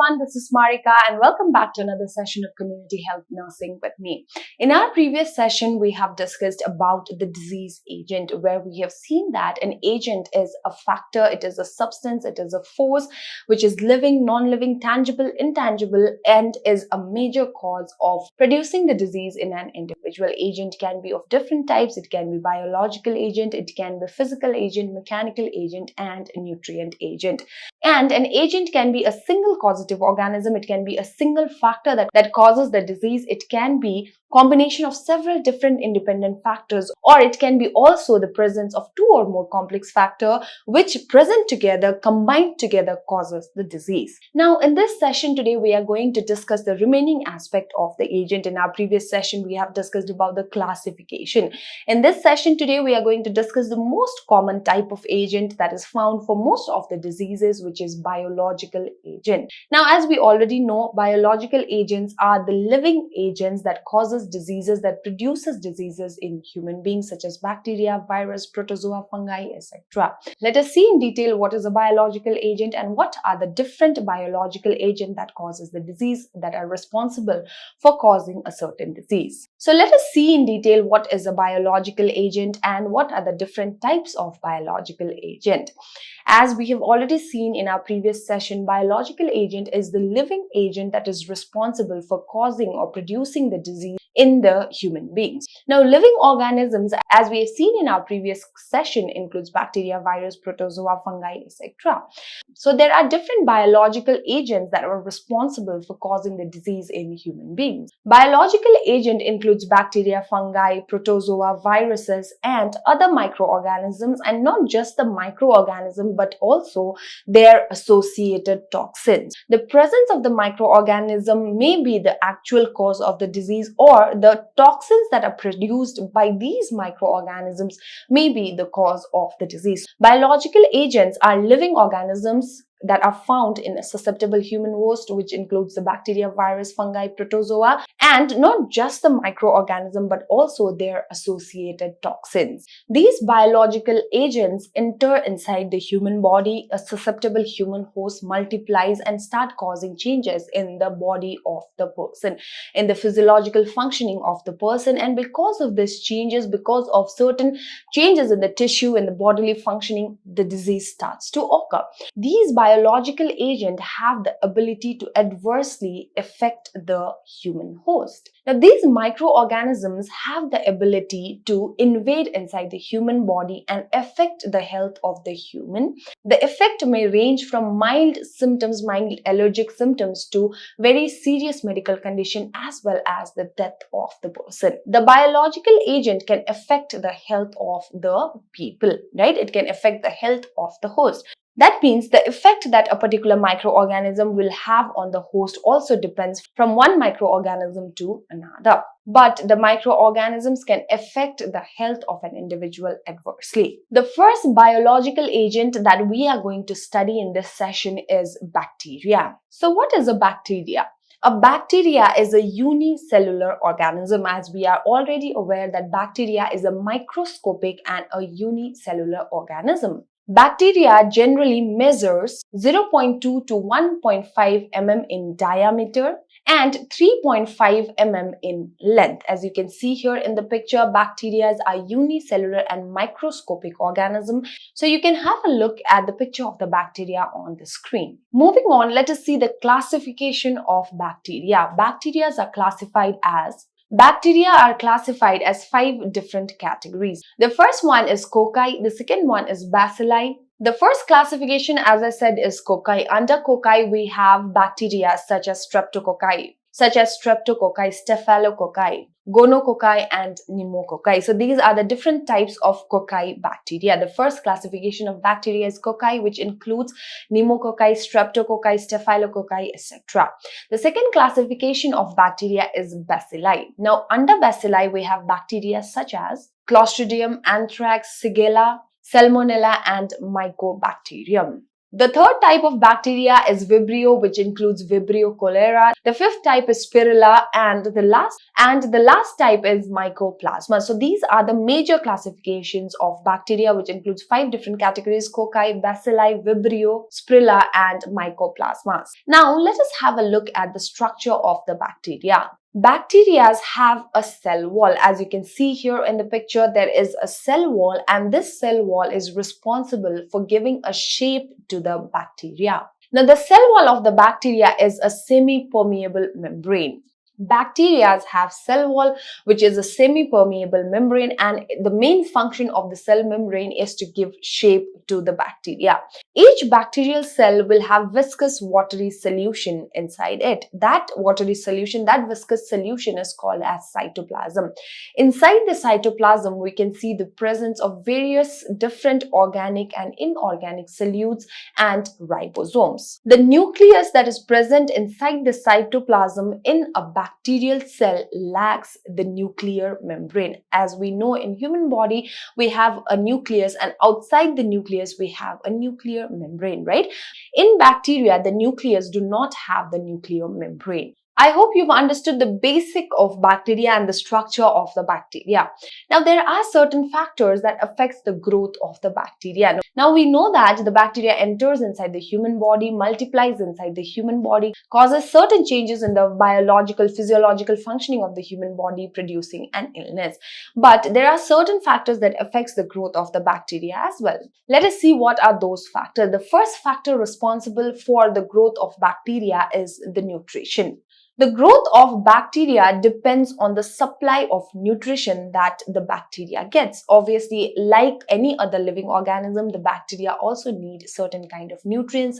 everyone, this is Marika and welcome back to another session of Community Health Nursing with me. In our previous session, we have discussed about the disease agent, where we have seen that an agent is a factor, it is a substance, it is a force which is living, non-living, tangible, intangible, and is a major cause of producing the disease in an individual. Agent can be of different types. It can be biological agent, it can be physical agent, mechanical agent, and nutrient agent. And an agent can be a single causative organism. It can be a single factor that causes the disease. It can be combination of several different independent factors, or it can be also the presence of two or more complex factors which present together, combined together, causes the disease. Now, in this session today, we are going to discuss the remaining aspect of the agent. In our previous session, we have discussed about the classification. In this session today, we are going to discuss the most common type of agent that is found for most of the diseases, which is biological agent. Now, as we already know, biological agents are the living agents that causes diseases, that produces diseases in human beings, such as bacteria, virus, protozoa, fungi, etc. Let us see in detail what is a biological agent and what are the different biological agents that causes the disease, that are responsible for causing a certain disease. So let us see in detail what is a biological agent and what are the different types of biological agent. As we have already seen in our previous session, biological agent is the living agent that is responsible for causing or producing the disease in the human beings. Now, living organisms, as we have seen in our previous session, includes bacteria, virus, protozoa, fungi, etc. So there are different biological agents that are responsible for causing the disease in human beings. Biological agent includes bacteria, fungi, protozoa, viruses, and other microorganisms, and not just the microorganism but also their associated toxins. The presence of the microorganism may be the actual cause of the disease, or the toxins that are produced by these microorganisms may be the cause of the disease. Biological agents are living organisms that are found in a susceptible human host, which includes the bacteria, virus, fungi, protozoa, and not just the microorganism but also their associated toxins. These biological agents enter inside the human body. A susceptible human host multiplies and start causing changes in the body of the person, in the physiological functioning of the person, and because of these changes, because of certain changes in the tissue, in the bodily functioning, the disease starts to occur. These biological agents have the ability to adversely affect the human host. Now, these microorganisms have the ability to invade inside the human body and affect the health of the human. The effect may range from mild symptoms, mild allergic symptoms, to very serious medical condition, as well as the death of the person. The biological agent can affect the health of the people, right? It can affect the health of the host. That means the effect that a particular microorganism will have on the host also depends from one microorganism to another. But the microorganisms can affect the health of an individual adversely. The first biological agent that we are going to study in this session is bacteria. So what is a bacteria? A bacteria is a unicellular organism, as we are already aware that bacteria is a microscopic and a unicellular organism. Bacteria generally measures 0.2 to 1.5 mm in diameter and 3.5 mm in length. As you can see here in the picture, bacteria are unicellular and microscopic organism. So you can have a look at the picture of the bacteria on the screen. Moving on, let us see the classification of bacteria. Bacteria are classified as 5 different categories. The first one is cocci, the second one is bacilli. The first classification, as I said, is cocci. Under cocci, we have bacteria such as streptococci, staphylococci, gonococci, and pneumococci. So these are the different types of cocci bacteria. The first classification of bacteria is cocci, which includes pneumococci, streptococci, staphylococci, etc. The second classification of bacteria is bacilli. Now, under bacilli, we have bacteria such as Clostridium, Anthrax, Shigella, Salmonella, and Mycobacterium. The third type of bacteria is Vibrio, which includes Vibrio cholera. The fifth type is Spirilla, and the last type is Mycoplasma. So these are the major classifications of bacteria, which includes 5 different categories: Cocci, Bacilli, Vibrio, Spirilla, and Mycoplasma. Now let us have a look at the structure of the bacteria. Bacteria have a cell wall. As you can see here in the picture, there is a cell wall, and this cell wall is responsible for giving a shape to the bacteria. Now, the cell wall of the bacteria is a semi-permeable membrane. Bacteria have cell wall, which is a semi-permeable membrane, and the main function of the cell membrane is to give shape to the bacteria. Each bacterial cell will have viscous watery solution inside it. That watery solution, that viscous solution is called as cytoplasm. Inside the cytoplasm, we can see the presence of various different organic and inorganic solutes and ribosomes. The nucleus that is present inside the cytoplasm in a bacterial cell lacks the nuclear membrane. As we know, in human body, we have a nucleus, and outside the nucleus, we have a nuclear membrane, right? In bacteria, the nucleus do not have the nuclear membrane. I hope you've understood the basic of bacteria and the structure of the bacteria. Now, there are certain factors that affects the growth of the bacteria. Now, we know that the bacteria enters inside the human body, multiplies inside the human body, causes certain changes in the biological, physiological functioning of the human body, producing an illness. But there are certain factors that affects the growth of the bacteria as well. Let us see what are those factors. The first factor responsible for the growth of bacteria is the nutrition. The growth of bacteria depends on the supply of nutrition that the bacteria gets. Obviously, like any other living organism, the bacteria also need certain kind of nutrients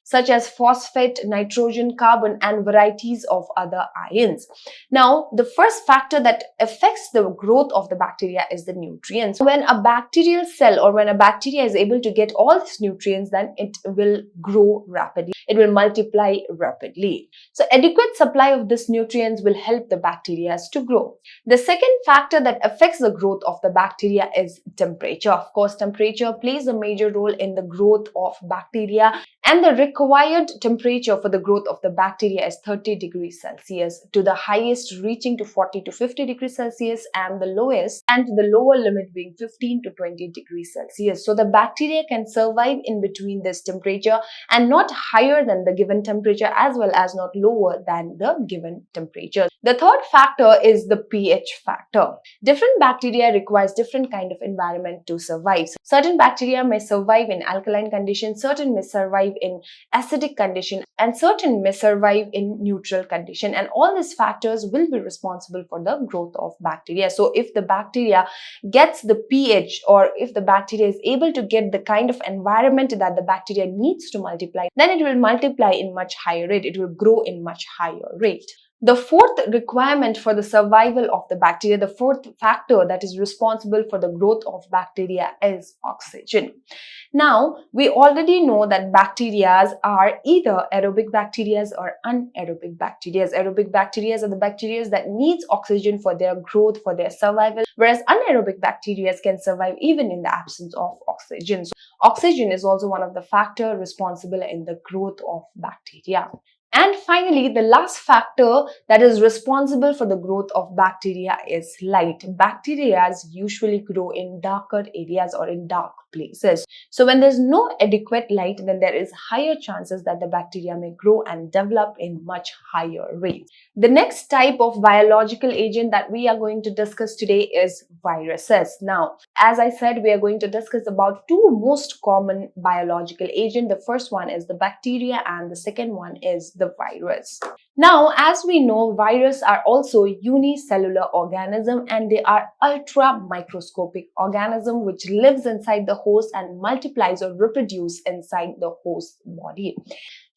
such as phosphate, nitrogen, carbon, and varieties of other ions. Now, the first factor that affects the growth of the bacteria is the nutrients. When a bacterial cell or when a bacteria is able to get all these nutrients, then it will grow rapidly. It will multiply rapidly. So, adequate supply of these nutrients will help the bacteria to grow. The second factor that affects the growth of the bacteria is temperature. Of course, temperature plays a major role in the growth of bacteria, and the required temperature for the growth of the bacteria is 30 degrees Celsius, to the highest reaching to 40 to 50 degrees Celsius, and the lowest and the lower limit being 15 to 20 degrees Celsius. So the bacteria can survive in between this temperature and not higher than the given temperature, as well as not lower than the given temperature. The third factor is the pH factor. Different bacteria requires different kind of environment to survive. Certain bacteria may survive in alkaline conditions, certain may survive in acidic condition, and certain may survive in neutral condition. And all these factors will be responsible for the growth of bacteria. So if the bacteria gets the pH, or if the bacteria is able to get the kind of environment that the bacteria needs to multiply, then it will multiply in much higher rate. It will grow in much higher rate. The fourth requirement for the survival of the bacteria, the fourth factor that is responsible for the growth of bacteria, is oxygen. Now, we already know that bacteria are either aerobic bacteria or anaerobic bacteria. Aerobic bacteria are the bacteria that needs oxygen for their growth, for their survival, whereas anaerobic bacteria can survive even in the absence of oxygen. So, oxygen is also one of the factors responsible in the growth of bacteria. And finally, the last factor that is responsible for the growth of bacteria is light. Bacteria usually grow in darker areas or in dark places. So when there's no adequate light, then there is higher chances that the bacteria may grow and develop in much higher rates. The next type of biological agent that we are going to discuss today is viruses. Now, as I said, we are going to discuss about two most common biological agents. The first one is the bacteria and the second one is the virus. Now, as we know, viruses are also unicellular organism, and they are ultra microscopic organism which lives inside the host and multiplies or reproduce inside the host body.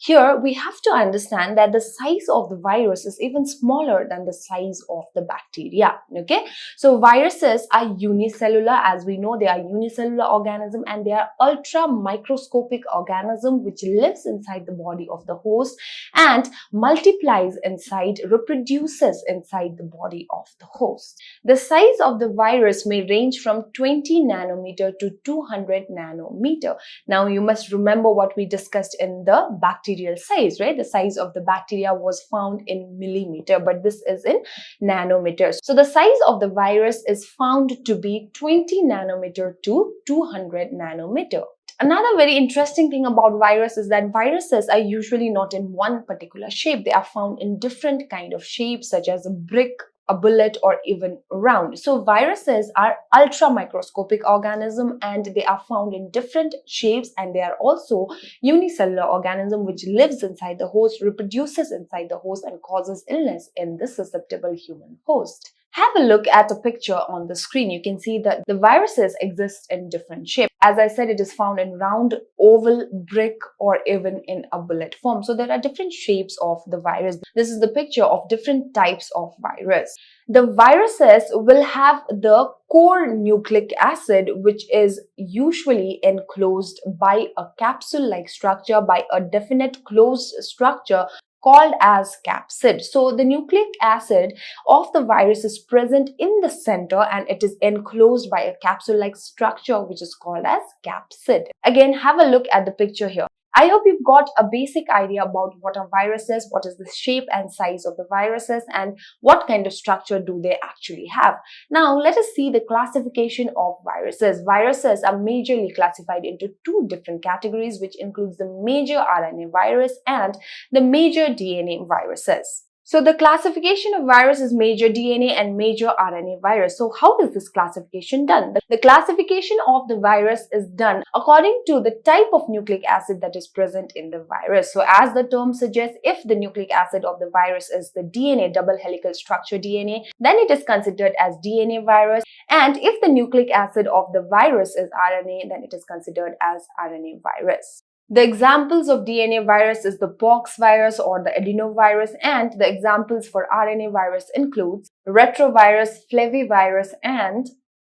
Here, we have to understand that the size of the virus is even smaller than the size of the bacteria. Okay, so viruses are unicellular. As we know, they are unicellular organism and they are ultra microscopic organism which lives inside the body of the host and multiplies inside, reproduces inside the body of the host. The size of the virus may range from 20 nanometer to 200 nanometer. Now, you must remember what we discussed in the bacterial size, right? The size of the bacteria was found in millimeter, but this is in nanometers. So the size of the virus is found to be 20 nanometer to 200 nanometer. Another very interesting thing about virus is that viruses are usually not in one particular shape. They are found in different kind of shapes such as a brick, a bullet, or even round. So viruses are ultra microscopic organism and they are found in different shapes, and they are also unicellular organism which lives inside the host, reproduces inside the host, and causes illness in the susceptible human host. Have a look at a picture on the screen. You can see that the viruses exist in different shapes. As I said, it is found in round, oval, brick, or even in a bullet form. So there are different shapes of the virus. This is the picture of different types of virus. The viruses will have the core nucleic acid, which is usually enclosed by a capsule-like structure, by a definite closed structure called as capsid. So the nucleic acid of the virus is present in the center and it is enclosed by a capsule-like structure which is called as capsid. Again, have a look at the picture here. I hope you've got a basic idea about what are viruses, what is the shape and size of the viruses, and what kind of structure do they actually have. Now, let us see the classification of viruses. Viruses are majorly classified into two different categories, which includes the major RNA virus and the major DNA viruses. So the classification of virus is major DNA and major RNA virus. So how is this classification done? The classification of the virus is done according to the type of nucleic acid that is present in the virus. So as the term suggests, if the nucleic acid of the virus is the DNA, double helical structure DNA, then it is considered as DNA virus. And if the nucleic acid of the virus is RNA, then it is considered as RNA virus. The examples of DNA virus is the pox virus or the adenovirus, and the examples for RNA virus includes retrovirus, flavivirus, and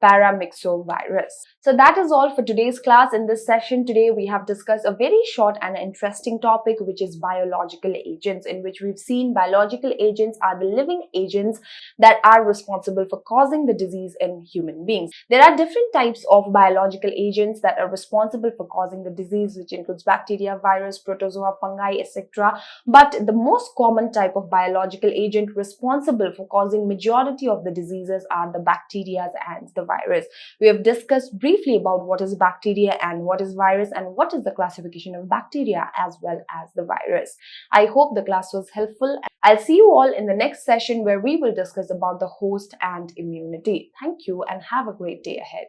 paramyxovirus. So that is all for today's class. In this session today, we have discussed a very short and interesting topic, which is biological agents, in which we've seen biological agents are the living agents that are responsible for causing the disease in human beings. There are different types of biological agents that are responsible for causing the disease, which includes bacteria, virus, protozoa, fungi, etc. But the most common type of biological agent responsible for causing majority of the diseases are the bacteria and the virus. We have discussed briefly about what is bacteria and what is virus and what is the classification of bacteria as well as the virus. I hope the class was helpful. I'll see you all in the next session where we will discuss about the host and immunity. Thank you and have a great day ahead.